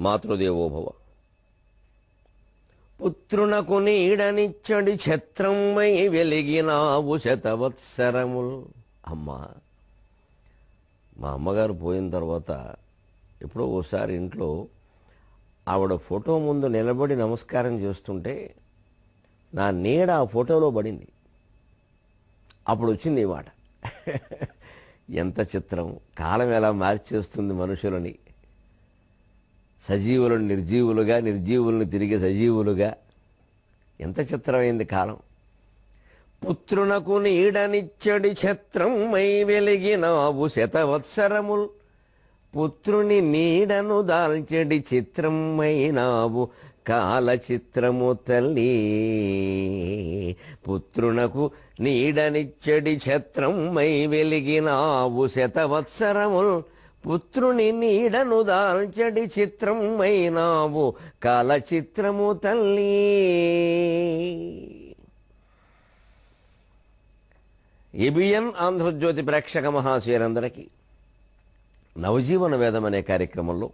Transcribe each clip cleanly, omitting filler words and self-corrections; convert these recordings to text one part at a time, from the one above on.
మాతృదేవోభవ. పుత్రునకు నీడనిచ్చడి ఛత్రమై వెలిగినావు శతవత్సరముల్. అమ్మా, మా అమ్మగారు పోయిన తర్వాత ఎప్పుడో ఓసారి ఇంట్లో ఆవిడ ఫోటో ముందు నిలబడి నమస్కారం చేస్తుంటే నా నీడ ఆ ఫోటోలో పడింది. అప్పుడు వచ్చింది ఈ మాట. ఎంత చిత్రం! కాలం ఎలా మార్చేస్తుంది మనుషులని. సజీవులను నిర్జీవులుగా, నిర్జీవులను తిరిగి సజీవులుగా. ఎంత చిత్రమైంది కాలం. పుత్రునకు నీడనిచ్చడి ఛత్రమై వెలిగినావు శతవత్సరముల్. పుత్రుని నీడను దాల్చెడి చిత్రమైనావు కాల చిత్రము తల్లి. పుత్రునకు నీడనిచ్చడి ఛత్రమై వెలిగినావు శతవత్సరముల్. పుత్రుని నీడను దాల్చడి చిత్రమైనావు కాల చిత్రము తల్లి. ఏబిఎన్ ఆంధ్రజ్యోతి ప్రేక్షక మహాశయులందరికీ నవజీవన వేదం అనే కార్యక్రమంలో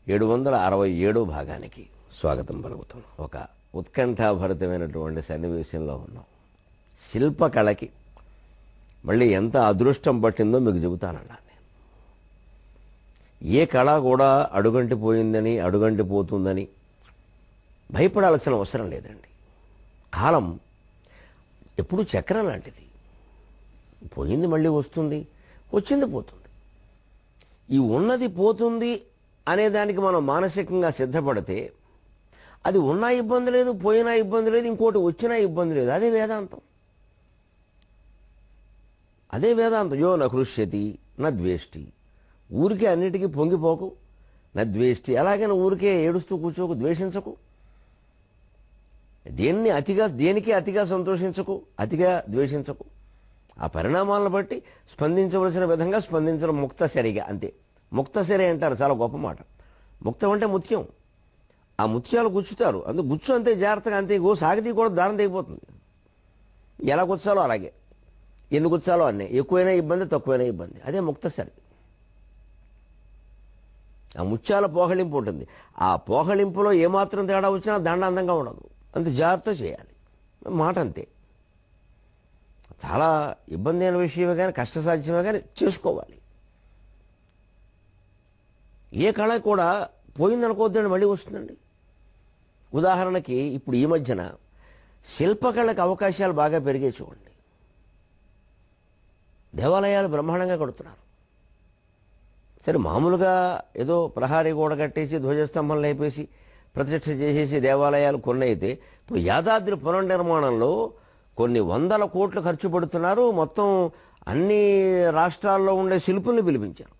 767 భాగానికి స్వాగతం పలుకుతున్నాం. ఒక ఉత్కంఠాభరితమైనటువంటి సన్నివేశంలో ఉన్నాం. శిల్పకళకి మళ్ళీ ఎంత అదృష్టం పట్టిందో మీకు చెబుతానన్నా. నేను ఏ కళ కూడా అడుగంటిపోయిందని, అడుగంటిపోతుందని భయపడాల్సిన అవసరం లేదండి. కాలం ఎప్పుడు చక్రం లాంటిది. పోయింది మళ్ళీ వస్తుంది, వచ్చింది పోతుంది. ఈ ఉన్నది పోతుంది అనేదానికి మనం మానసికంగా సిద్ధపడితే అది ఉన్నా ఇబ్బంది లేదు, పోయినా ఇబ్బంది లేదు, ఇంకోటి వచ్చినా ఇబ్బంది లేదు. అదే వేదాంతం. అదే వేదాంతం. యో నహృష్యతి నద్వేష్టి. ఊరికే అన్నిటికీ పొంగిపోకు. నద్వేష్టి. అలాగని ఊరికే ఏడుస్తూ కూర్చోకు, ద్వేషించకు. దేనికి అతిగా సంతోషించకు, అతిగా ద్వేషించకు. ఆ పరిణామాలను బట్టి స్పందించవలసిన విధంగా స్పందించడం ముక్తసరిగా. అంతే. ముక్తసరి అంటారు, చాలా గొప్ప మాట. ముక్తం అంటే ముత్యం. ఆ ముత్యాలు గుచ్చుతారు, అందుకు గుచ్చు అంతే జాగ్రత్తగా. అంతే సాగితీ కూడా దారం తెగిపోతుంది. ఎలా గుచ్చాలో అలాగే, ఎన్ని గుచ్చాలో అన్నీ. ఎక్కువైనా ఇబ్బంది, తక్కువైనా ఇబ్బంది. అదే ముక్తసరి. ఆ ముత్యాల పోహళింపు ఉంటుంది. ఆ పోహళింపులో ఏమాత్రం తేడా వచ్చినా దండ అందంగా ఉండదు. అంత జాగ్రత్త చేయాలి. మాట అంతే. చాలా ఇబ్బంది అయిన విషయమే కానీ, కష్టసాధ్యమే కానీ చేసుకోవాలి. ఏ కళ కూడా పోయిందనుకోవద్దండి, మళ్ళీ వస్తుందండి. ఉదాహరణకి ఇప్పుడు ఈ మధ్యన శిల్పకళకు అవకాశాలు బాగా పెరిగే చూడండి. దేవాలయాలు బ్రహ్మాండంగా కడుతున్నారు. సరే, మామూలుగా ఏదో ప్రహారీ గోడ కట్టేసి ధ్వజస్తంభం లేపేసి ప్రతిష్ఠ చేసేసి దేవాలయాలు కొన్ని అయితే, ఇప్పుడు యాదాద్రి పునర్నిర్మాణంలో కొన్ని 100 కోట్లు ఖర్చు పెడుతున్నారు. మొత్తం అన్ని రాష్ట్రాల్లో ఉండే శిల్పుల్ని పిలిపించారు.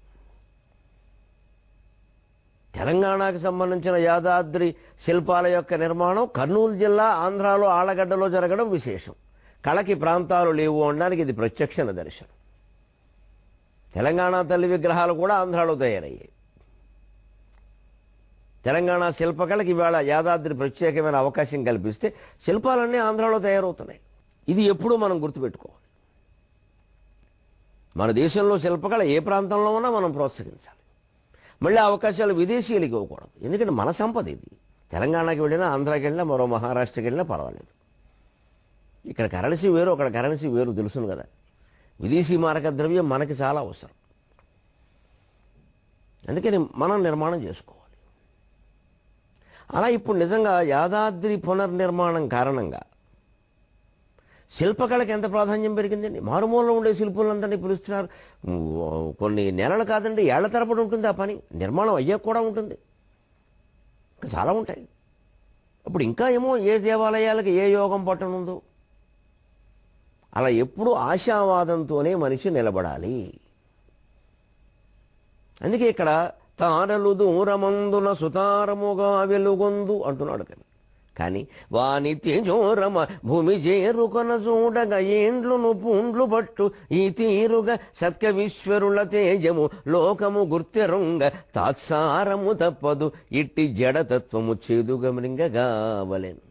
తెలంగాణకు సంబంధించిన యాదాద్రి శిల్పాల యొక్క నిర్మాణం కర్నూలు జిల్లా ఆంధ్రాలో ఆళ్లగడ్డలో జరగడం విశేషం. కళకి ప్రాంతాలు లేవు అనడానికి ఇది ప్రత్యక్ష నిదర్శనం. తెలంగాణ తల్లి విగ్రహాలు కూడా ఆంధ్రాలో తయారయ్యాయి. తెలంగాణ శిల్పకళకి ఇవాళ యాదాద్రి ప్రత్యేకమైన అవకాశం కల్పిస్తే శిల్పాలన్నీ ఆంధ్రాలో తయారవుతున్నాయి. ఇది ఎప్పుడూ మనం గుర్తుపెట్టుకోవాలి. మన దేశంలో శిల్పకళ ఏ ప్రాంతంలో ఉన్నా మనం ప్రోత్సహించాలి. మళ్ళీ అవకాశాలు విదేశీయులకి ఇవ్వకూడదు. ఎందుకంటే మన సంపద ఇది. తెలంగాణకి వెళ్ళినా, ఆంధ్రాకి వెళ్ళినా, మరో మహారాష్ట్రకి వెళ్ళినా పర్వాలేదు. ఇక్కడ కరెన్సీ వేరు, అక్కడ కరెన్సీ వేరు, తెలుసును కదా. విదేశీ మారక ద్రవ్యం మనకి చాలా అవసరం. అందుకని మనం నిర్మాణం చేసుకోవాలి. అలా ఇప్పుడు నిజంగా యాదాద్రి పునర్నిర్మాణం కారణంగా శిల్పకళకి ఎంత ప్రాధాన్యం పెరిగిందండి. మారుమూలలో ఉండే శిల్పులందరినీ పిలుస్తున్నారు. కొన్ని నెలలు కాదండి, ఏళ్ల తరబడి ఉంటుంది ఆ పని. నిర్మాణం అయ్యాక కూడా ఉంటుంది. ఇంకా చాలా ఉంటాయి. అప్పుడు ఇంకా ఏమో ఏ దేవాలయాలకు ఏ యోగం పట్టనుందో. అలా ఎప్పుడూ ఆశావాదంతోనే మనిషి నిలబడాలి. అందుకే ఇక్కడ తారలు దూరమందున సుతారముగా వెలుగొందు అంటున్నాడు కవి. కానీ వాని తేజోరమ భూమి చేరుకొన చూడగా ఏండ్లును పూండ్లు పట్టు ఈ తీరుగా సత్కవీశ్వరుల తేజము లోకము గుర్తెరుంగ తాత్సారము తప్పదు ఇట్టి జడతత్వము చేదుగమరింగగావలెను.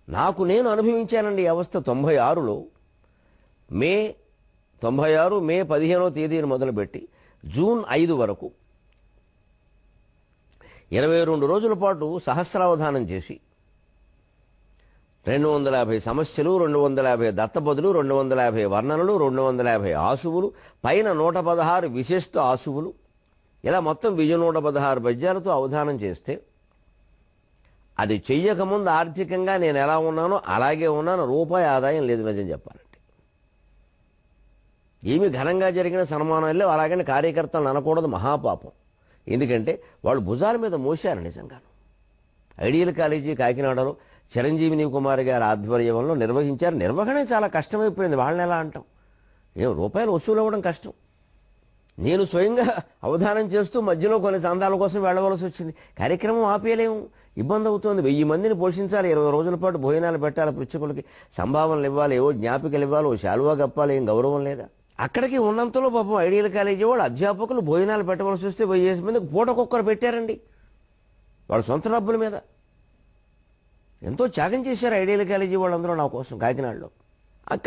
నాకు నేను అనుభవించానండి ఈ అవస్థ. 96లో మే 15వ తేదీని మొదలుపెట్టి జూన్ 5 వరకు 22 రోజుల పాటు సహస్రావధానం చేసి 250 సమస్యలు, 250 దత్తపదులు, 250 వర్ణనలు, 250 ఆశువులు, పైన 116 విశిష్ట ఆశువులు, ఇలా మొత్తం 1116 పద్యాలతో అవధానం చేస్తే అది చెయ్యకముందు ఆర్థికంగా నేను ఎలా ఉన్నానో అలాగే ఉన్నాను. రూపాయి ఆదాయం లేదు నిజం చెప్పాలంటే. ఏమి ఘనంగా జరిగిన సన్మానం లేవు. అలాగని కార్యకర్తలను అనకూడదు, మహాపాపం. ఎందుకంటే వాళ్ళు భుజాల మీద మోశారు నిజంగాను. ఐడియల్ కాలేజీ కాకినాడలో చిరంజీవిని కుమార్ గారి ఆధ్వర్యంలో నిర్వహించారు. నిర్వహణ చాలా కష్టమైపోయింది. వాళ్ళని ఎలా అంటాం? రూపాయలు వసూలు అవ్వడం కష్టం. నేను స్వయంగా అవధానం చేస్తూ మధ్యలో కొన్ని చందాల కోసం వెళ్ళవలసి వచ్చింది. కార్యక్రమం ఆపేయలేము, ఇబ్బంది అవుతుంది. 1000 మందిని పోషించాలి, 20 రోజుల పాటు భోజనాలు పెట్టాలి, పృచ్ఛకులకి సంభావనలు ఇవ్వాలి, ఏవో జ్ఞాపికలు ఇవ్వాలి, ఓ శాలువా కప్పాలి, ఏం గౌరవం లేదా? అక్కడికి ఉన్నంతలో పాపం ఐడియల్ కాలేజీ వాళ్ళు అధ్యాపకులు భోజనాలు పెట్టవలసి వస్తే 1000 మందికి పూటకొక్కరు పెట్టారండి వాళ్ళ సొంత డబ్బుల మీద. ఎంతో త్యాగం చేశారు ఐడియల్ కాలేజీ వాళ్ళందరూ నా కోసం కాకినాడలో.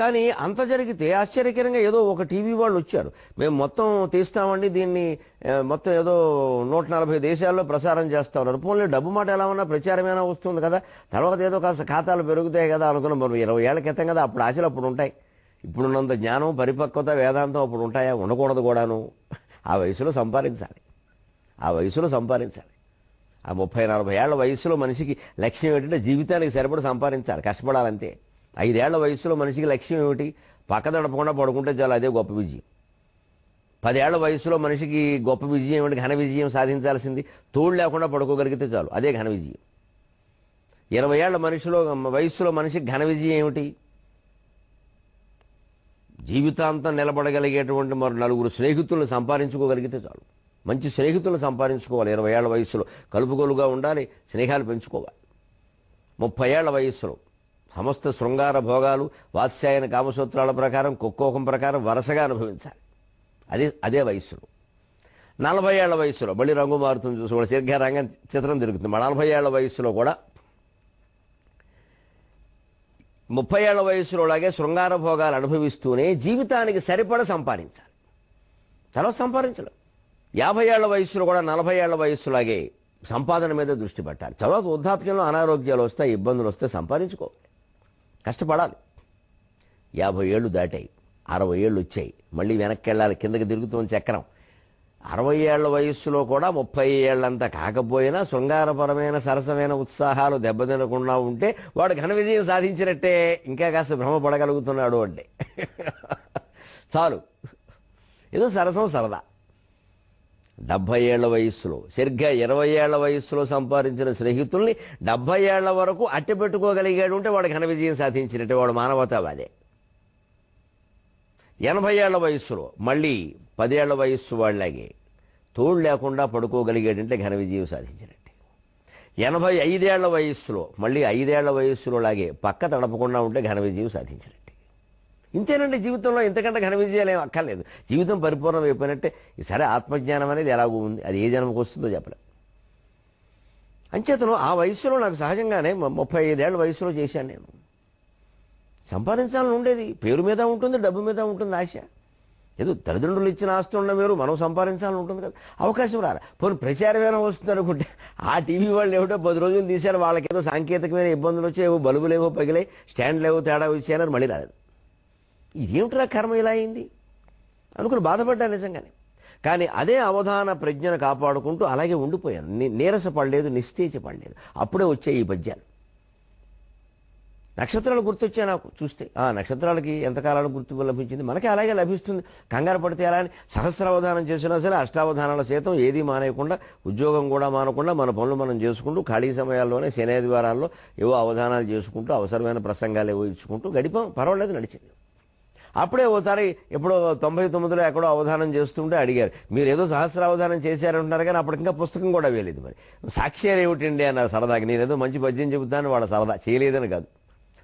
కానీ అంత జరిగితే ఆశ్చర్యకరంగా ఏదో ఒక టీవీ వాళ్ళు వచ్చారు, మేము మొత్తం తీస్తామండి, దీన్ని మొత్తం ఏదో 140 దేశాల్లో ప్రసారం చేస్తా ఉన్నారు. పోన్లే, డబ్బు మాట ఎలా ఉన్నా ప్రచారమైనా వస్తుంది కదా, తర్వాత ఏదో కాస్త ఖాతాలు పెరుగుతాయి కదా అనుకున్నాం. మనం 20 ఏళ్ల క్రితం కదా, అప్పుడు ఆశలు అప్పుడు ఉంటాయి. ఇప్పుడున్నంత జ్ఞానం, పరిపక్వత, వేదాంతం అప్పుడు ఉంటాయా? ఉండకూడదు కూడాను. ఆ వయసులో సంపాదించాలి, ఆ వయసులో సంపాదించాలి. ఆ 30-40 ఏళ్ల వయసులో మనిషికి లక్ష్యం ఏంటంటే జీవితానికి సరిపడి సంపాదించాలి, కష్టపడాలంతే. 5 ఏళ్ల వయసులో మనిషికి లక్ష్యం ఏమిటి? పక్కదడపకుండా పడుకుంటే చాలు, అదే గొప్ప విజయం. 10 ఏళ్ల వయసులో మనిషికి గొప్ప విజయం ఏమిటి? ఘన విజయం సాధించాల్సింది తోడు లేకుండా పడుకోగలిగితే చాలు, అదే ఘన విజయం. 20 ఏళ్ల వయసులో మనిషికి ఘన విజయం ఏమిటి? జీవితాంతం నిలబడగలిగేటువంటి మరి 4 స్నేహితులను సంపాదించుకోగలిగితే చాలు. మంచి స్నేహితులను సంపాదించుకోవాలి. 20 ఏళ్ల వయసులో కలుపుగోలుగా ఉండాలి, స్నేహాలు పెంచుకోవాలి. 30 ఏళ్ల వయస్సులో సమస్త శృంగార భోగాలు, వాత్స్యాయన కామసూత్రాల ప్రకారం, కుక్కోకం ప్రకారం వరుసగా అనుభవించాలి. అదే వయస్సులో. 40 ఏళ్ల వయసులో మళ్ళీ రంగు మారుతుంది, చూసుకోవాలి, సరిగ్గా రంగం చిత్రం తిరుగుతుంది. 40 ఏళ్ల వయసులో కూడా 30 ఏళ్ల వయసులో లాగే శృంగార భోగాలు అనుభవిస్తూనే జీవితానికి సరిపడ సంపాదించాలి. తర్వాత సంపాదించలేం. 50 ఏళ్ల వయసులో కూడా 40 ఏళ్ల వయసులాగే సంపాదన మీద దృష్టి పెట్టాలి. తర్వాత వృద్ధాప్యంలో అనారోగ్యాలు వస్తాయి, ఇబ్బందులు వస్తాయి, సంపాదించుకోవాలి, కష్టపడాలి. 50 ఏళ్ళు దాటాయి, 60 ఏళ్ళు వచ్చాయి, మళ్ళీ వెనక్కి వెళ్ళాలి, కిందకి తిరుగుతుంది చక్రం. 60 ఏళ్ల వయస్సులో కూడా 30 ఏళ్లంత కాకపోయినా శృంగారపరమైన సరసమైన ఉత్సాహాలు దెబ్బతినకుండా ఉంటే వాడు ఘన విజయం సాధించినట్టే. ఇంకా కాస్త భ్రమపడగలుగుతున్నాడు అంటే చాలు, ఏదో సరసం సరదా. 70 ఏళ్ల వయస్సులో సరిగ్గా 20 ఏళ్ల వయస్సులో సంపాదించిన స్నేహితుల్ని 70 ఏళ్ల వరకు అట్టి పెట్టుకోగలిగాడు ఉంటే వాడు ఘన విజయం సాధించినట్టే, వాడు మానవతావాదే. 80 ఏళ్ల వయస్సులో మళ్ళీ 10 ఏళ్ల వయస్సు వాళ్ళలాగే తోడు లేకుండా పడుకోగలిగాడంటే ఘన విజయం సాధించినట్టే. 85 ఏళ్ల వయస్సులో మళ్ళీ 5 ఏళ్ల వయస్సులో లాగే పక్క తడపకుండా ఉంటే ఘన విజయం సాధించినట్టే. ఇంతేనండి జీవితంలో, ఇంతకంటే ఘన విజయాలు ఏం అక్కర్లేదు. జీవితం పరిపూర్ణం అయిపోయినట్టే. సరే, ఆత్మజ్ఞానం అనేది ఎలాగూ ఉంది, అది ఏ జన్మకు వస్తుందో చెప్పలేం. అంచేతను ఆ వయసులో నాకు సహజంగానే 35 ఏళ్ల వయసులో చేశాను నేను. సంపాదించాలని ఉండేది, పేరు మీద ఉంటుంది, డబ్బు మీద ఉంటుంది ఆశ. ఏదో తల్లిదండ్రులు ఇచ్చిన ఆస్తి ఉన్న మీరు మనం సంపాదించాలని ఉంటుంది కదా, అవకాశం రాలి. పోనీ ప్రచారమైనా వస్తుంది అనుకుంటే ఆ టీవీ వాళ్ళు ఏమిటో 10 రోజులు తీశారు, వాళ్ళకి ఏదో సాంకేతికమైన ఇబ్బందులు వచ్చాయి, ఏవో బల్బులు ఏవో పగిలాయి, స్టాండ్లు ఏవో తేడా వచ్చాయని మళ్ళీ రాలేదు. ఇదేమిట్రా కర్మ ఇలా అయింది అనుకుని బాధపడ్డాను నిజంగానే. కానీ అదే అవధాన ప్రజ్ఞను కాపాడుకుంటూ అలాగే ఉండిపోయాను. నీరసపడలేదు, నిస్తేజపడలేదు. అప్పుడే వచ్చాయి ఈ పద్యాలు. నక్షత్రాలు గుర్తొచ్చాయి నాకు చూస్తే. నక్షత్రాలకి ఎంతకాలానికి గుర్తు లభించింది, మనకి అలాగే లభిస్తుంది. కంగారు పడితే ఎలా అని సహస్రావధానం చేసినా సరే అష్టావధానాల సైతం ఏదీ మానేయకుండా, ఉద్యోగం కూడా మానకుండా మన పనులు మనం చేసుకుంటూ ఖాళీ సమయాల్లోనే శనివారాల్లో ఏవో అవధానాలు చేసుకుంటూ అవసరమైన ప్రసంగాలు ఏవో ఇచ్చుకుంటూ గడిపాం. పర్వాలేదు, నడిచింది. అప్పుడే ఓసారి ఎప్పుడో 99లో ఎక్కడో అవధానం చేస్తుంటే అడిగారు, మీరు ఏదో సహస్రావధానం చేశారంటున్నారు కానీ అప్పటికి ఇంకా పుస్తకం కూడా వేయలేదు, మరి సాక్ష్యాలు ఏమిటండి అన్నారు సరదాగా. నేనేదో మంచి పద్యం చెబుతాను, వాళ్ళ సరదా, చేయలేదని కాదు.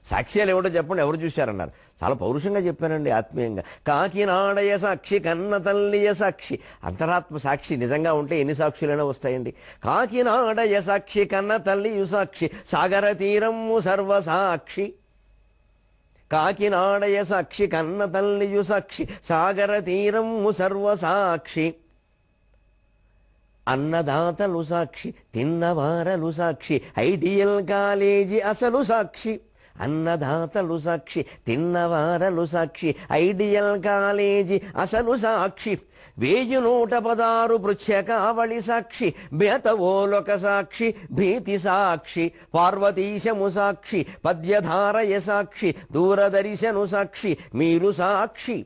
సాక్ష్యాలు ఏమిటో చెప్పండి, ఎవరు చూశారన్నారు. చాలా పౌరుషంగా చెప్పానండి, ఆత్మీయంగా. కాకినాడయ సాక్షి, కన్న తల్లియ సాక్షి. అంతరాత్మ సాక్షి నిజంగా ఉంటే ఎన్ని సాక్షులైనా వస్తాయండి. కాకినాడయ సాక్షి, కన్న తల్లియు సాక్షి, సాగర తీరము సర్వసాక్షి. కాకినాడయ సాక్షి, కన్న తల్లియు సాక్షి, సాగర తీరము సర్వసాక్షి. అన్నదాతలు సాక్షి, తిన్నవారలు సాక్షి, ఐడియల్ కాలేజీ అసలు సాక్షి. అన్నదాతలు సాక్షి, తిన్నవారలు సాక్షి, ఐడియల్ కాలేజీ అసలు సాక్షి. 1116 పృచ్ఛకావళి సాక్షి, బేతవోలక సాక్షి, భీతి సాక్షి, పార్వతీశము సాక్షి, పద్యధారయ సాక్షి, దూరదర్శను సాక్షి, మీరు సాక్షి.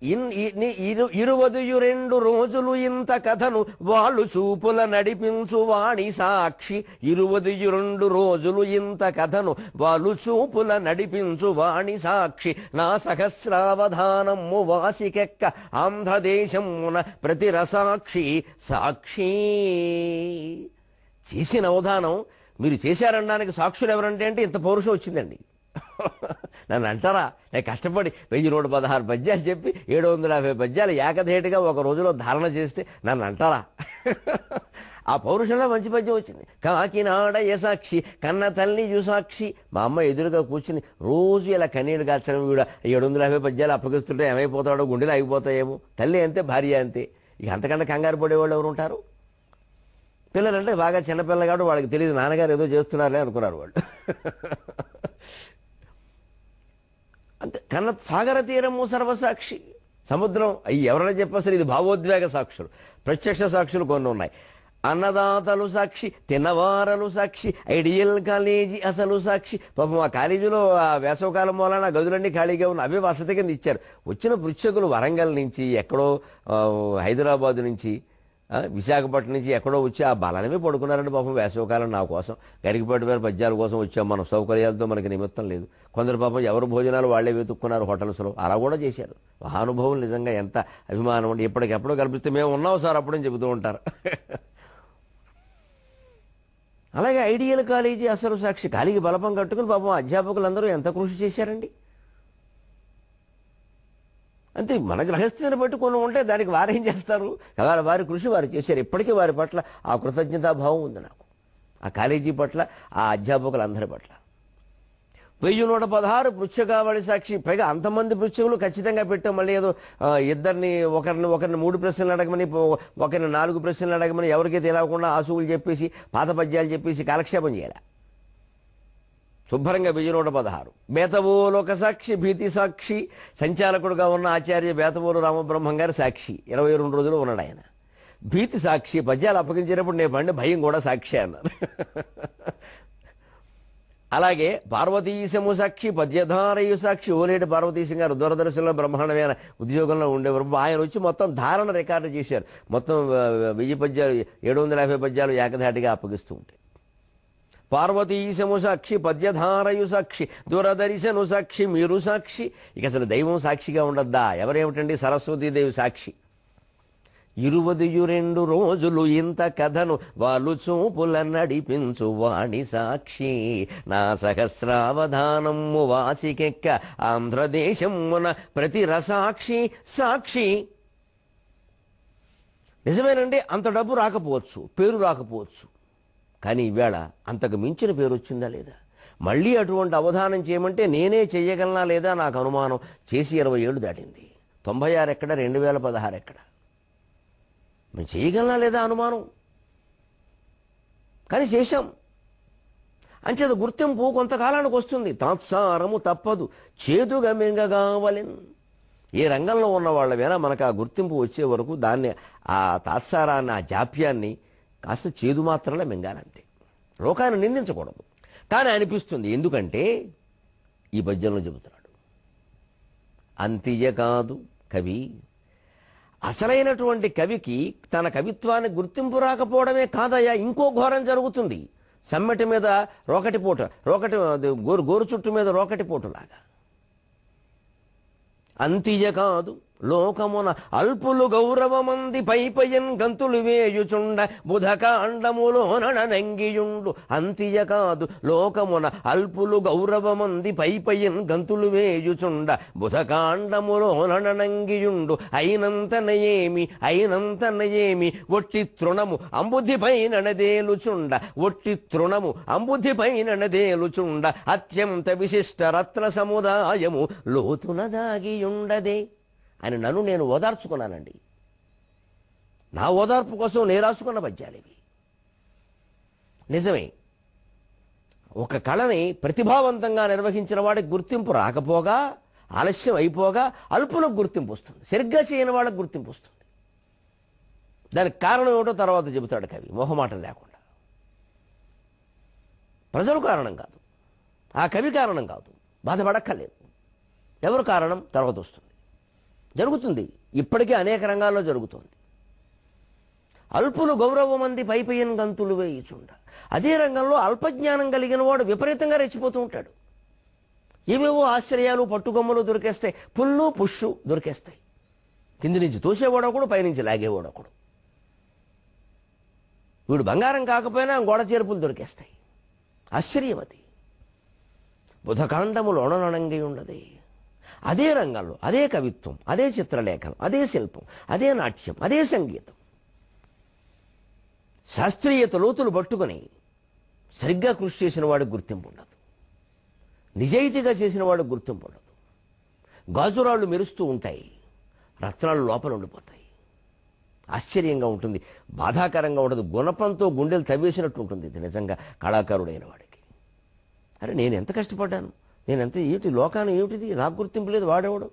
22 రోజులు ఇంత కథను వాళ్ళు చూపుల నడిపించు వాణి సాక్షి. 22 రోజులు ఇంత కథను వాళ్ళు చూపుల నడిపించు వాణి సాక్షి. నా సహస్రావధానము వాసికెక్క ఆంధ్రదేశమున ప్రతిరసాక్షి సాక్షి. చేసిన అవధానం మీరు చేశారనడానికి సాక్షులు ఎవరంటే ఇంత పౌరుషం వచ్చిందండి. నన్ను అంటారా? నేను కష్టపడి 1116 పద్యాలు చెప్పి 750 పద్యాలు ఏకధేటిగా ఒక రోజులో ధారణ చేస్తే నన్ను అంటారా? ఆ పౌరుషంలో మంచి పద్యం వచ్చింది. కాకినాడ యసాక్షి, కన్న తల్లి యుసాక్షి. మా అమ్మ ఎదురుగా కూర్చుని రోజు ఇలా కన్నీళ్ళు కాల్చడం, వీడ 750 పద్యాలు అప్పగిస్తుంటే ఏమైపోతాడో, గుండెలు ఆగిపోతాయేమో. తల్లి అంతే, భార్య అంతే. ఇక అంతకంటే కంగారు పడేవాళ్ళు ఎవరు ఉంటారు? పిల్లలంటే బాగా చిన్నపిల్లగాడు, వాళ్ళకి తెలియదు నాన్నగారు ఏదో చేస్తున్నారని అనుకున్నారు వాళ్ళు. అంతే. కన్న సాగర తీరము సర్వసాక్షి, సముద్రం. అవి ఎవరైనా చెప్పేసరి ఇది భావోద్వేగ సాక్షులు. ప్రత్యక్ష సాక్షులు కొన్ని ఉన్నాయి. అన్నదాతలు సాక్షి, తిన్నవారలు సాక్షి, ఐడియల్ కాలేజీ అసలు సాక్షి. పాపం ఆ కాలేజీలో ఆ వేసవకాలం మూలన గదులన్నీ ఖాళీగా ఉన్న అవే వసతి కింద ఇచ్చారు. వచ్చిన పృచ్ఛకులు వరంగల్ నుంచి, ఎక్కడో హైదరాబాద్ నుంచి, విశాఖపట్నం నుంచి ఎక్కడో వచ్చి ఆ బలనమే పడుకున్నారంటే పాపం వేసవకాలం నా కోసం, గరికపాటి వారి పద్యాల కోసం వచ్చాం. మన సౌకర్యాలతో మనకి నిమిత్తం లేదు. కొందరు పాపం ఎవరు భోజనాలు వాళ్లే వెతుక్కున్నారు హోటల్స్లో, అలా కూడా చేశారు. మహానుభావులు నిజంగా ఎంత అభిమానం అండి. ఎప్పటికెప్పుడో కల్పిస్తే మేము ఉన్నాం సార్ అప్పుడని చెబుతూ ఉంటారు. అలాగే ఐడియల్ కాలేజీ అసలు సాక్షి, కాలికి బలపం కట్టుకుని పాపం అధ్యాపకులందరూ ఎంత కృషి చేశారండి. అంతే. మన గ్రహస్థితిని బట్టి కొన్ని ఉంటే దానికి వారేం చేస్తారు, వారి కృషి వారు చేశారు. ఇప్పటికీ వారి పట్ల ఆ కృతజ్ఞతాభావం ఉంది నాకు, ఆ కాలేజీ పట్ల, ఆ అధ్యాపకులందరి పట్ల. 1116 పృచ్ఛకావళి సాక్షి. పైగా అంతమంది పృచ్ఛకులు ఖచ్చితంగా పెట్టాం. మళ్ళీ ఏదో ఇద్దరిని ఒకరిని 3 ప్రశ్నలు అడగమని, ఒకరిని 4 ప్రశ్నలు అడగమని ఎవరికీ తెలియకుండా ఆసువులు చెప్పేసి, పాత పద్యాలు చెప్పేసి కాలక్షేపం చేయాలి. శుభ్రంగా 1116. బేతవోలొక సాక్షి, భీతి సాక్షి. సంచాలకుడుగా ఉన్న ఆచార్య బేతవోలు రామబ్రహ్మం గారి సాక్షి. 22 రోజులు ఉన్నాడు ఆయన. భీతి సాక్షి. పద్యాలు అప్పగించేటప్పుడు నేను పండి భయం కూడా సాక్షి అన్నారు. అలాగే పార్వతీశము సాక్షి, పద్యధారయు సాక్షి. ఓలేటి పార్వతీశం గారు దూరదర్శన్లో బ్రహ్మాండమైన ఉద్యోగంలో ఉండేవారు. ఆయన వచ్చి మొత్తం ధారణ రికార్డు చేశారు. మొత్తం 1000 పద్యాలు, 750 పద్యాలు ఏకధాటిగా అప్పగిస్తూ ఉంటాయి. పార్వతీశము సాక్షి, పద్యధారయు సాక్షి, దూరదర్శను సాక్షి, మీరు సాక్షి. ఇక అసలు దైవం సాక్షిగా ఉండద్దా? ఎవరేమిటండి? సరస్వతీదేవి సాక్షి. 22 రోజులు ఇంత కథను వాళ్ళు చూపుల నడిపించు వాణి సాక్షి. నా సహస్రావధానము వాసికెక్క ఆంధ్రదేశమున ప్రతి రసాక్షి సాక్షి. నిజమేనండి, అంత డబ్బు రాకపోవచ్చు, పేరు రాకపోవచ్చు, కానీ ఈవేళ అంతకు మించిన పేరు వచ్చిందా లేదా? మళ్ళీ అటువంటి అవధానం చేయమంటే నేనే చెయ్యగలనా లేదా నాకు అనుమానం. చేసి 20 ఏళ్ళు దాటింది. 96 ఎక్కడ, 2016 ఎక్కడ? మేము చేయగలనా లేదా అనుమానం. కానీ చేశాం. అంచేత గుర్తింపు కొంతకాలానికి వస్తుంది. తాత్సారము తప్పదు, చేదుగా మింగగావలెన్. ఏ రంగంలో ఉన్న వాళ్ళమైనా మనకు ఆ గుర్తింపు వచ్చే వరకు దాన్ని, ఆ తాత్సారాన్ని, ఆ జాప్యాన్ని కాస్త చేదు మాత్రమే మింగాలంతే. లోకాన్ని నిందించకూడదు. కానీ అనిపిస్తుంది. ఎందుకంటే ఈ పద్యంలో చెబుతున్నాడు, అంతియ కాదు కవి. అసలైనటువంటి కవికి తన కవిత్వాన్ని గుర్తింపు రాకపోవడమే కాదయ్యా, ఇంకో ఘోరం జరుగుతుంది. సమ్మెటి మీద రోకటి గోరు చుట్టు మీద రోకటి పోటులాగా. అంతియ కాదు లోకమున అల్పులు గౌరవమంది పైపయన్ గంతులు వేయుచుండ బుధకాండములోనంగియుండు. అంతియ కాదు లోకమున అల్పులు గౌరవమంది పైపయన్ గంతులు వేయుచుండ బుధకాండములోనంగియుండు. అయినంతనయేమి ఒట్టి తృణము అంబుధిపై నడదేలుచుండ. ఒట్టి తృణము అంబుధిపై నడదేలుచుండ. అత్యంత విశిష్ట రత్న సముదాయము లోతున దాగియుండదే అని నన్ను నేను ఓదార్చుకున్నానండి. నా ఓదార్పు కోసం నేను రాసుకున్న పద్యాలు ఇవి. నిజమే, ఒక కళని ప్రతిభావంతంగా నిర్వహించిన వాడికి గుర్తింపు రాకపోగా, ఆలస్యం అయిపోగా అల్పులకు గుర్తింపు వస్తుంది, సరిగ్గా చేయని వాళ్ళకి గుర్తింపు వస్తుంది. దానికి కారణం ఏమిటో తర్వాత చెబుతాడు కవి మొహమాటం లేకుండా. ప్రజలు కారణం కాదు, ఆ కవి కారణం కాదు, బాధపడక్కర్లేదు. ఎవరు కారణం తర్వాత వస్తుంది, జరుగుతుంది, ఇప్పటికీ అనేక రంగాల్లో జరుగుతుంది. అల్పులు గౌరవమంది పైపయ్యన్ గంతులు వేయిచుండ. అదే రంగంలో అల్పజ్ఞానం కలిగిన వాడు విపరీతంగా రెచ్చిపోతూ ఉంటాడు. ఏవేవో ఆశ్చర్యాలు పట్టుకొమ్మలు దొరికేస్తాయి, పుల్లు పుష్షు దొరికేస్తాయి. కింది నుంచి తోసేవాడొకడు, పైనుంచి లాగేవాడొకడు. వీడు బంగారం కాకపోయినా గోడ చేరుపులు దొరికేస్తాయి. ఆశ్చర్యవతి బుధకాండములోననంగి ఉండదే. అదే రంగంలో అదే కవిత్వం, అదే చిత్రలేఖనం, అదే శిల్పం, అదే నాట్యం, అదే సంగీతం, శాస్త్రీయత లోతులు పట్టుకొని సరిగ్గా కృషి చేసిన వాడికి గుర్తింపు ఉండదు, నిజాయితీగా చేసిన వాడికి గుర్తింపు ఉండదు. గాజురాళ్ళు మెరుస్తూ ఉంటాయి, రత్నాలు లోపల ఉండిపోతాయి. ఆశ్చర్యంగా ఉంటుంది, బాధాకరంగా ఉండదు, గుణపంతో గుండెలు తవ్వేసినట్టు ఉంటుంది. ఇది నిజంగా కళాకారుడైన వాడికి. అరే నేను ఎంత కష్టపడ్డాను, నేను ఎంత ఏమిటి లోకాన్ని ఏమిటిది, నాకు గుర్తింపు లేదు, వాడేవాడు.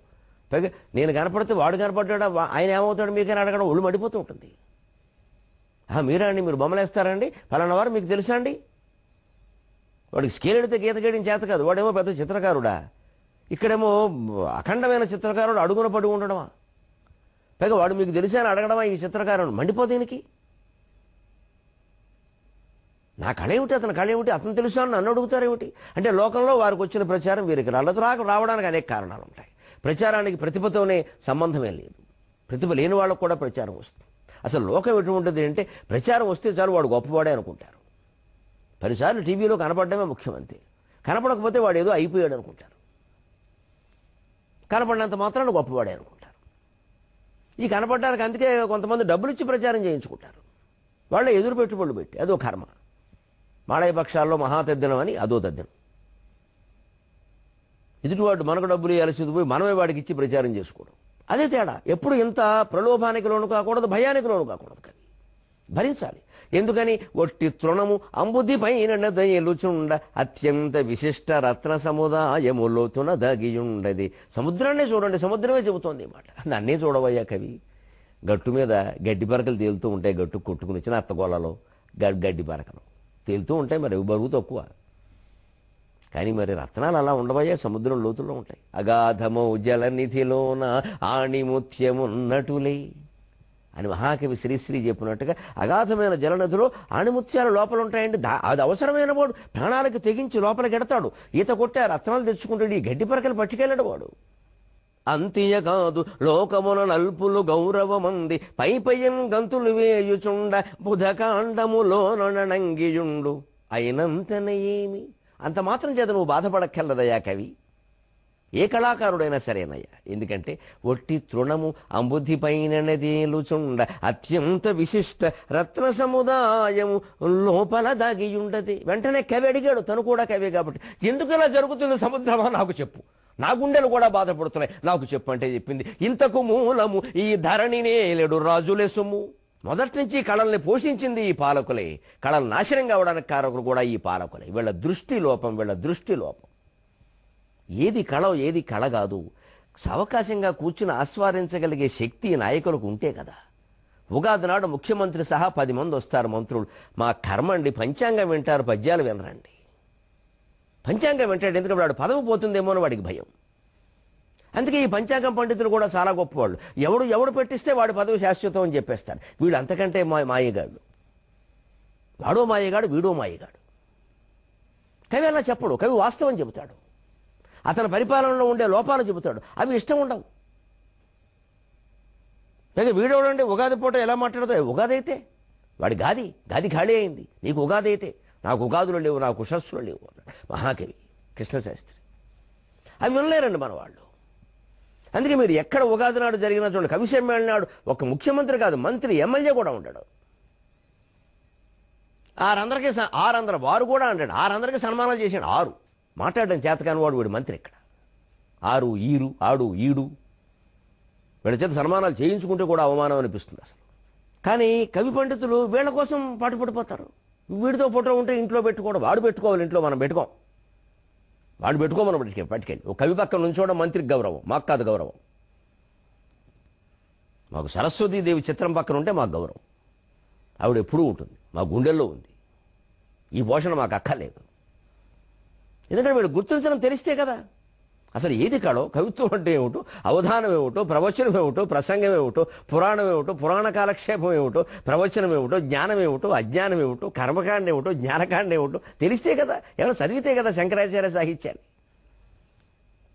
పైగా నేను కనపడితే వాడు కనపడ్డా, ఆయన ఏమవుతాడు మీకని అడగడం ఒళ్ళు మడిపోతూ ఉంటుంది. మీరా అండి, మీరు బొమ్మలేస్తారండి, ఫలానా వారు మీకు తెలుసా అండి? వాడికి స్కేల్ ఎడితే గీత గీయడం చేత కాదు, వాడేమో పెద్ద చిత్రకారుడా, ఇక్కడేమో అఖండమైన చిత్రకారుడు అడుగున పడి ఉండడమా? పైగా వాడు మీకు తెలిసా అని అడగడమా? ఈ చిత్రకారుడు మండిపోదేనికి? నా కళ ఏమిటి, అతని కళ ఏమిటి, అతను తెలుసా అని నన్ను అడుగుతారేమిటి? అంటే లోకంలో వారికి వచ్చిన ప్రచారం వీరికి రావడానికి అనేక కారణాలు ఉంటాయి. ప్రచారానికి ప్రతిభతోనే సంబంధమే లేదు, ప్రతిభ లేని వాళ్ళకు కూడా ప్రచారం వస్తుంది. అసలు లోకం ఎటువంటిది అంటే ప్రచారం వస్తే చాలు వాడు గొప్పవాడే అనుకుంటారు. 10 సార్లు టీవీలో కనపడమే ముఖ్యమంత్రి, కనపడకపోతే వాడు ఏదో అయిపోయాడు అనుకుంటారు, కనపడినంత మాత్రాన గొప్పవాడే అనుకుంటారు. ఈ కనపడడానికి అందుకే కొంతమంది డబ్బులు ఇచ్చి ప్రచారం చేయించుకుంటారు, వాళ్ళ ఎదురు పెట్టుబడులు పెట్టి. అదో కర్మ. మాళయ పక్షాల్లో మహాతద్దినం అని అదో తద్దినం. ఎదుటివాడు మనకు డబ్బులు ఇవ్వాల్సింది పోయి మనమే వాడికి ఇచ్చి ప్రచారం చేసుకోవడం, అదే తేడా. ఎప్పుడు ఇంత ప్రలోభానికి లోను కాకూడదు, భయానికి లోను కాకూడదు. కవి భరించాలి. ఎందుకని? ఒట్టి తృణము అంబుధి పైన దయలుచుండ అత్యంత విశిష్ట రత్న సముదాయములోతున దగియుండది. సముద్రాన్నే చూడండి, సముద్రమే చెబుతోంది ఈ మాట. నన్నే చూడవయ్యా కవి. గట్టు మీద గడ్డి పరకలు తేలుతూ ఉంటాయి, గట్టు కొట్టుకుని వచ్చిన అత్తగోళలో గడ్డి పరకలు తేలుతూ ఉంటాయి, మరి బరువు తక్కువ. కానీ మరి రత్నాలు అలా ఉండవయ్యా, సముద్రం లోతుల్లో ఉంటాయి. అగాధమౌ జలనిధిలోన ఆణిముత్యమున్నటులే అని మహాకవి శ్రీశ్రీ చెప్పినట్టుగా అగాధమైన జలనదిలో ఆణిముత్యాలు లోపల ఉంటాయండి. అది అవసరమైన వాడు ప్రాణాలకు తెగించి లోపలికి ఎడతాడు. ఈత కొట్టే రత్నాలు తెచ్చుకుంటాడు, ఈ గడ్డి పరకలు పట్టుకెళ్ళడు వాడు. అంతియ కాదు లోకమున నల్పులు గౌరవమంది పైపయ్యన్ గంతులు వేయుచుండ బుధకాండములోనంగియుండు అయినంతనే ఏమి. అంత మాత్రం చేత నువ్వు బాధపడక్కర్లేదయ్యా కవి, ఏ కళాకారుడైనా సరేనయ్యా. ఎందుకంటే ఒట్టి తృణము అంబుధి పైనదేలుచుండ అత్యంత విశిష్ట రత్న సముదాయము లోపల దాగియుండది. వెంటనే కవి అడిగాడు, తను కూడా కవే కాబట్టి, ఎందుకు ఇలా జరుగుతుంది సముద్రమా నాకు చెప్పు, నా గుండెలు కూడా బాధపడుతున్నాయి, నాకు చెప్పు అంటే చెప్పింది. ఇంతకు మూలము ఈ ధరణి నేలెడు రాజులే సొమ్ము. మొదటి నుంచి కళల్ని పోషించింది ఈ పాలకులే, కళలు నాశనం కావడానికి కారకులు కూడా ఈ పాలకులే. వీళ్ళ దృష్టి లోపం. ఏది కళ ఏది కళ కాదు, అవకాశంగా కూర్చుని ఆస్వాదించగలిగే శక్తి నాయకులకు ఉంటే కదా. ఉగాది నాడు ముఖ్యమంత్రి సహా 10 మంది వస్తారు మంత్రులు. మా కర్మండి, పంచాంగం వింటారు, పద్యాలు వినరండి. పంచాంగం వింటాడు, ఎందుకంటే వాడు పదవి పోతుందేమో అని వాడికి భయం. అందుకే ఈ పంచాంగం పండితులు కూడా చాలా గొప్పవాళ్ళు. ఎవడు పెట్టిస్తే వాడి పదవి శాశ్వతం అని చెప్పేస్తారు. వీడు అంతకంటే మాయగాడు, వాడో మాయగాడు, వీడో మాయగాడు. కవి అలా చెప్పడు, కవి వాస్తవం చెబుతాడు. అతని పరిపాలనలో ఉండే లోపాలు చెబుతాడు, అవి ఇష్టం ఉండవు. పైగా వీడోడండి ఉగాది పూట ఎలా మాట్లాడతావు? ఉగాది అయితే వాడి గాది ఖాళీ అయింది, నీకు ఉగాది అయితే నాకు ఉగాదులు లేవు, నాకు ఉషస్సులు లేవు అన్నాడు మహాకవి కృష్ణశాస్త్రి. అవి వినలేరండి మన వాళ్ళు. అందుకే మీరు ఎక్కడ ఉగాది నాడు జరిగిన చూడండి, కవి సమ్మేళన నాడు ఒక ముఖ్యమంత్రి కాదు, మంత్రి, ఎమ్మెల్యే కూడా ఉంటాడు. వారు కూడా అంటాడు, 600కి సన్మానాలు చేశాడు. 6 మాట్లాడడం చేతకాని వాడు వీడు మంత్రి. ఇక్కడ 6 ఆడు ఈడు వీళ్ళ చేత సన్మానాలు చేయించుకుంటే కూడా అవమానం అనిపిస్తుంది. అసలు కానీ కవి పండితులు వీళ్ళ కోసం పాటుపడిపోతారు. వీడితో ఫోటో ఉంటే ఇంట్లో పెట్టుకోవడం, వాడు పెట్టుకోవాలి, ఇంట్లో మనం పెట్టుకోం. వాడు పెట్టుకోమని పట్టుకెళ్ళి ఒక కవి పక్కన నుంచోవడం మంత్రికి గౌరవం, మాకు కాదు గౌరవం. మాకు సరస్వతీదేవి చిత్రం పక్కన ఉంటే మాకు గౌరవం. ఆవిడ ఎప్పుడూ ఉంటుంది, మా గుండెల్లో ఉంది. ఈ పోషణ మాకు అక్కర్లేదు. ఎందుకంటే వీళ్ళు గుర్తించడం తెలిస్తే కదా అసలు ఏది కాడో, కవిత్వం అంటే ఏమిటో, అవధానం ఏమిటో, ప్రవచనం ఏమిటో, ప్రసంగం ఏమిటో, పురాణం ఏమిటో, పురాణ కాలక్షేపం ఏమిటో, ప్రవచనం ఏమిటో, జ్ఞానం ఏమిటో, అజ్ఞానం ఏమిటో, కర్మకాండ ఏమిటో, జ్ఞానకాండ ఏమిటో తెలిస్తే కదా. ఎవరు చదివితే కదా శంకరాచార్య సాహిత్యాన్ని.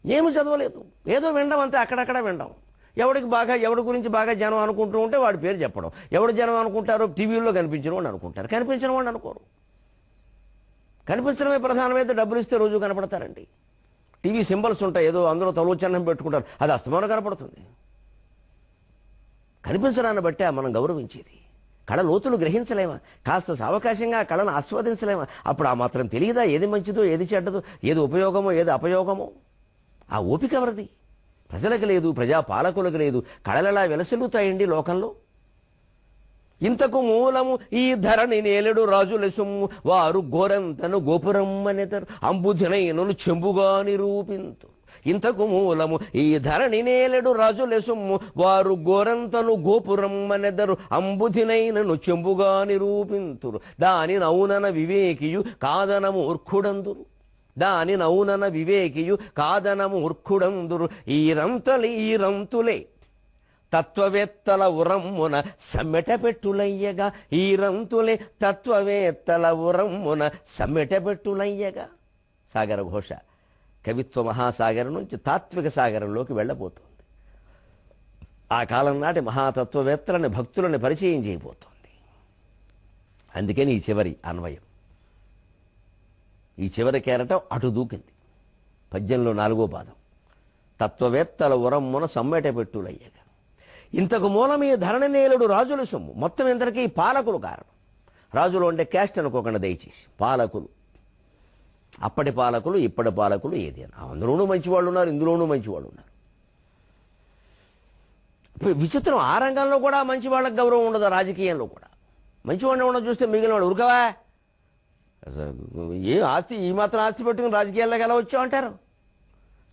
ఏమి చదవలేదు, ఏదో వినడం అంతే, అక్కడక్కడ వినడం. ఎవడి గురించి బాగా జనం అనుకుంటూ ఉంటే వాడి పేరు చెప్పడం. ఎవడు జనం అనుకుంటారో టీవీల్లో కనిపించిన వాడిని అనుకుంటారు, కనిపించిన వాడిని అనుకోరు. కనిపించడమే ప్రధానమైతే డబ్బులు ఇస్తే రోజు కనపడతారండి. టీవీ సింబల్స్ ఉంటాయి, ఏదో అందులో తలోచన్నం పెట్టుకుంటారు, అది అస్తమానం కనపడుతుంది. కనిపించడాన్ని బట్టే మనం గౌరవించేది. కళ లోతులు గ్రహించలేమా? కాస్త సావకాశంగా ఆ కళను ఆస్వాదించలేమా? అప్పుడు ఆ మాత్రం తెలియదా ఏది మంచిదో, ఏది చెడ్డదో, ఏది ఉపయోగమో, ఏది అపయోగమో? ఆ ఓపిక ఎవరిది? ప్రజలకు లేదు, ప్రజాపాలకులకు లేదు. కళలలా వెలసిల్లుతాయండి లోకంలో. ఇంతకు మూలము ఈ ధరణి నేలెడు రాజుల సొమ్ము, వారు గోరంతను గోపురమ్మనెతరు, అంబుధినైనను చెంబుగా నిరూపింతు. ఇంతకు మూలము ఈ ధరణి నేలెడు రాజుల సొమ్ము, వారు గోరంతను గోపురమ్మనెదరు, అంబుధినైనను చెంబుగా నిరూపింతురు. దాని నౌనన వివేకియు కాదన మూర్ఖుడందురు, దాని నౌనన వివేకియు కాదన మూర్ఖుడందురు. ఈ రంతులే తత్వవేత్తల ఉరమ్మున సమ్మెట పెట్టులయ్యగా, ఈ రంతులే తత్వవేత్తల ఉరమ్మున సమ్మెట పెట్టులయ్యగా. సాగర ఘోష కవిత్వ మహాసాగరం నుంచి తాత్విక సాగరంలోకి వెళ్ళబోతోంది. ఆ కాలం నాటి మహాతత్వవేత్తలని, భక్తులని పరిచయం చేయబోతోంది. అందుకని ఈ చివరి అన్వయం, ఈ చివరి కేరటం అటు దూకింది. పద్యంలో 4వ పాదం, తత్వవేత్తల ఉరమ్మున సమ్మెట పెట్టులయ్యగా. ఇంతకు మూలమీ ధరణి నేలుడు రాజుల సొమ్ము. మొత్తం ఇంతకీ పాలకులు కారణం. రాజులు అంటే క్యాస్ట్ అనుకోకుండా దయచేసి, పాలకులు. అప్పటి పాలకులు, ఇప్పటి పాలకులు, ఏది అని అందులోనూ మంచివాళ్ళు ఉన్నారు, ఇందులోనూ మంచివాళ్ళు ఉన్నారు. విచిత్రం, ఆ రంగంలో కూడా మంచి వాళ్ళకి గౌరవం ఉండదు. రాజకీయంలో కూడా మంచివాడిని ఉండదు. చూస్తే మిగిలిన వాడు ఉరకవా, ఏ ఆస్తి, ఈ మాత్రం ఆస్తి పెట్టుకుని రాజకీయాల్లోకి ఎలా వచ్చావు అంటారు.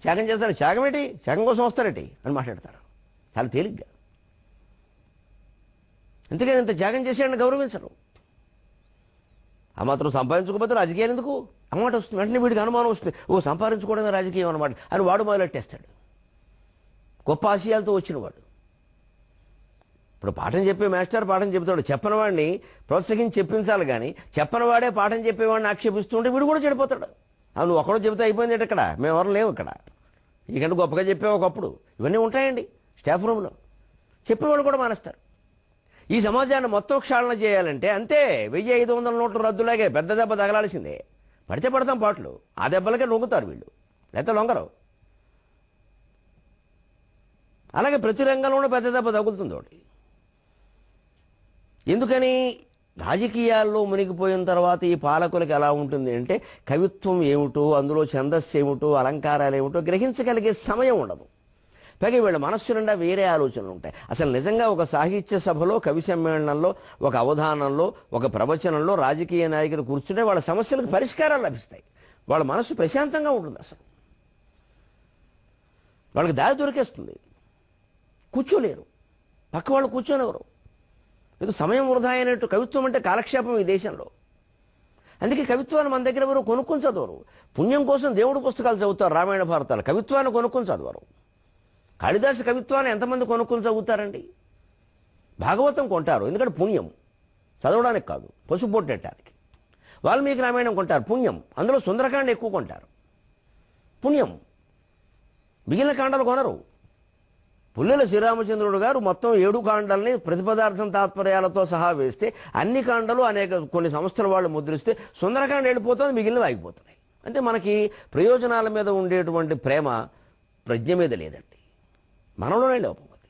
త్యాగం చేస్తాడు, త్యాగం ఏంటి, త్యాగం కోసం వస్తాడేటి అని మాట్లాడతారు చాలా తేలిగ్గా. అందుకని ఇంత త్యాగం చేసేవాడిని గౌరవించరు. ఆ మాత్రం సంపాదించుకోకపోతే రాజకీయాలు ఎందుకు అన్నమాట వస్తుంది. వెంటనే వీడికి అనుమానం వస్తుంది, ఓ సంపాదించుకోవడమే రాజకీయం అనమాట అని వాడు మొదలెట్టేస్తాడు. గొప్ప ఆశయాలతో వచ్చినవాడు. ఇప్పుడు పాఠం చెప్పే మాస్టర్ పాఠం చెబుతాడు, చెప్పనివాడిని ప్రోత్సహించి చెప్పించాలి. కానీ చెప్పనివాడే పాఠం చెప్పేవాడిని ఆక్షేపిస్తూ ఉంటే వీడు కూడా చెడిపోతాడు. నువ్వు ఒకడో చెబితే అయిపోయింది ఇక్కడ, మేము ఎవరు లేవు ఇక్కడ, నీకంటే గొప్పగా చెప్పావు ఒకప్పుడు. ఇవన్నీ ఉంటాయండి స్టాఫ్ రూమ్లో. చెప్పేవాళ్ళు కూడా మానేస్తారు. ఈ సమాజాన్ని మొత్తం క్షాళన చేయాలంటే అంతే, 1500 నోట్ల రద్దులాగే పెద్ద దెబ్బ తగలాల్సిందే. పడితే పడతాం పాటలు, ఆ దెబ్బలకే లొంగుతారు వీళ్ళు, లేకపోతే లొంగరు. అలాగే ప్రతి రంగంలోనూ పెద్ద దెబ్బ తగులుతుంది ఒకటి. ఎందుకని రాజకీయాల్లో మునిగిపోయిన తర్వాత ఈ పాలకులకు ఎలా ఉంటుంది అంటే, కవిత్వం ఏమిటో, అందులో ఛందస్సు ఏమిటో, అలంకారాలు ఏమిటో గ్రహించగలిగే సమయం ఉండదు. పైగా వీళ్ళ మనస్సు నిండా వేరే ఆలోచనలు ఉంటాయి. అసలు నిజంగా ఒక సాహిత్య సభలో, కవి సమ్మేళనంలో, ఒక అవధానంలో, ఒక ప్రవచనంలో రాజకీయ నాయకులు కూర్చుంటే వాళ్ళ సమస్యలకు పరిష్కారాలు లభిస్తాయి. వాళ్ళ మనస్సు ప్రశాంతంగా ఉంటుంది. అసలు వాళ్ళకి దారి దొరికేస్తుంది. కూర్చోలేరు, పక్క వాళ్ళు కూర్చోనివ్వరు. ఏదో సమయం వృధా అయినట్టు. కవిత్వం అంటే కాలక్షేపం ఈ దేశంలో. అందుకే కవిత్వాన్ని మన దగ్గర ఎవరు కొనుక్కొని చదవరు. పుణ్యం కోసం దేవుడు పుస్తకాలు చదువుతారు, రామాయణ భారతాలు. కవిత్వాన్ని కొనుక్కొని చదవరు. కాళిదాసు కవిత్వాన్ని ఎంతమంది కొనుక్కొని చదువుతారండి? భాగవతం కొంటారు, ఎందుకంటే పుణ్యం, చదవడానికి కాదు, పసుపు పొట్టెట్టడానికి. వాల్మీకి రామాయణం కొంటారు, పుణ్యం, అందులో సుందరకాండ ఎక్కువ కొంటారు, పుణ్యం. మిగిలిన కాండలు కొనరు. పుల్లెల శ్రీరామచంద్రుడు గారు మొత్తం 7 కాండల్ని ప్రతిపదార్థం తాత్పర్యాలతో సహా వేస్తే, అన్ని కాండలు కొన్ని సంస్థల వాళ్ళు ముద్రిస్తే సుందరకాండ వెళ్ళిపోతుంది, మిగిలినవి ఆగిపోతున్నాయి. అంటే మనకి ప్రయోజనాల మీద ఉండేటువంటి ప్రేమ ప్రజ్ఞ మీద లేదండి, మనలోనే లోపం అది.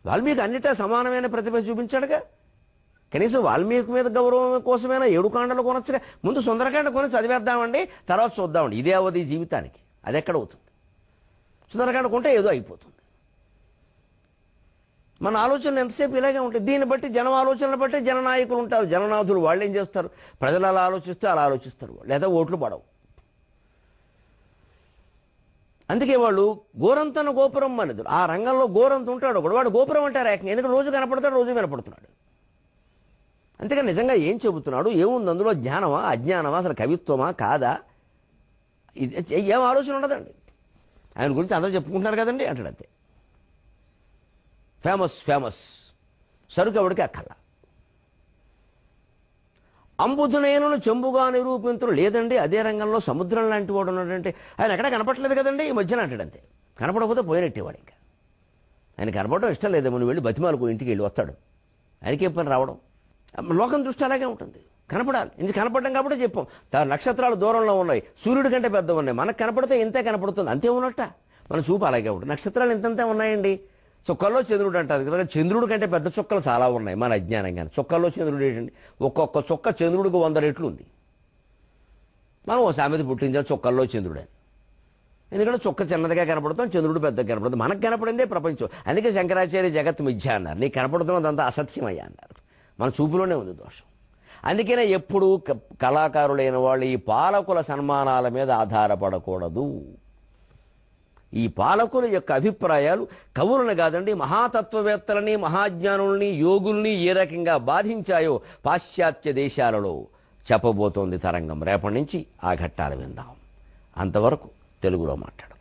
వాల్మీకి అన్నిటా సమానమైన ప్రతిభ చూపించాడుగా. కనీసం వాల్మీకి మీద గౌరవం కోసమైనా 7 కాండలు కొనొచ్చుగా. ముందు సుందరకాండ కొని చదివేద్దామండి, తర్వాత చూద్దామండి. ఇదే అవధి జీవితానికి, అది ఎక్కడ అవుతుంది? సుందరకాండ కొంటే ఏదో అయిపోతుంది. మన ఆలోచనలు ఎంతసేపు ఇలాగే ఉంటాయి. దీన్ని బట్టి జనం ఆలోచనలు బట్టి జననాయకులు ఉంటారు, జననాథులు. వాళ్ళు ఏం చేస్తారు, ప్రజలు అలా ఆలోచిస్తే అలా ఆలోచిస్తారు, లేదా ఓట్లు పడవు. అందుకే వాళ్ళు గోరంతన గోపురం అనేది, ఆ రంగంలో గోరంత ఉంటాడు ఒకడు, వాడు గోపురం అంటారు ఏకంగా. ఎందుకంటే రోజు కనపడతాడు, రోజు వినపడుతున్నాడు. అంతేగా నిజంగా ఏం చెబుతున్నాడు, ఏముంది అందులో, జ్ఞానమా అజ్ఞానమా, అసలు కవిత్వమా కాదా, ఇది ఏం ఆలోచన ఉండదండి. ఆయన గురించి అందరూ చెప్పుకుంటున్నారు కదండి అంటాడు అంతే. ఫేమస్ ఫేమస్, సరుకు ఎవడికి అక్కల్లా. అంబుధునైనను చెంబుగా నిరూపించడం లేదండి, అదే రంగంలో సముద్రం లాంటి వాడు ఉన్నాడంటే ఆయన ఎక్కడ కనపట్లేదు కదండి ఈ మధ్యన అంటాడు అంతే. కనపడకపోతే పోయినట్టేవాడు. ఇంకా ఆయన కనపడడం ఇష్టం లేదేమో, నువ్వు వెళ్ళి బతిమాలకు ఇంటికి వెళ్ళి వస్తాడు, ఆయనకేం పని రావడం. లోకం దృష్టి అలాగే ఉంటుంది, కనపడాలి. ఇది కనపడడం కాబట్టి చెప్పాం, నక్షత్రాలు దూరంలో ఉన్నాయి, సూర్యుడి కంటే పెద్ద ఉన్నాయి, మనకు కనపడితే ఇంతే కనపడుతుంది, అంతే ఉన్నట్ట. మన చూపు అలాగే ఉంటుంది. నక్షత్రాలు ఇంతంతే ఉన్నాయండి, చుక్కల్లో చంద్రుడు అంటారు కదా, చంద్రుడి కంటే పెద్ద చుక్కలు చాలా ఉన్నాయి మన అజ్ఞానంగానే. చుక్కల్లో చంద్రుడు ఏంటండి, ఒక్కొక్క చుక్క చంద్రుడికి 100 రెట్లు ఉంది. మనం ఓ సామెత పుట్టించాలి, చుక్కల్లో చంద్రుడు అని. ఎందుకంటే చుక్క చిన్నదిగా కనపడుతాం, చంద్రుడు పెద్దగా కనపడుతుంది. మనకు కనపడిందే ప్రపంచం. అందుకే శంకరాచార్య జగత్ మిథ్య అన్నారు, నీకు కనపడుతున్నదంతా అసత్యమయ్యా అన్నారు. మన చూపులోనే ఉంది దోషం. అందుకనే ఎప్పుడు కళాకారులైన వాళ్ళు ఈ పాలకుల సన్మానాల మీద ఆధారపడకూడదు. ఈ పాలకుల యొక్క అభిప్రాయాలు కవులను కాదండి, మహాతత్వవేత్తలని, మహాజ్ఞానుల్ని, యోగుల్ని ఏ రకంగా బాధించాయో పాశ్చాత్య దేశాలలో చెప్పబోతోంది తరంగం. రేపటి నుంచి ఆ ఘట్టాలు విందాం. అంతవరకు తెలుగులో మాట్లాడు.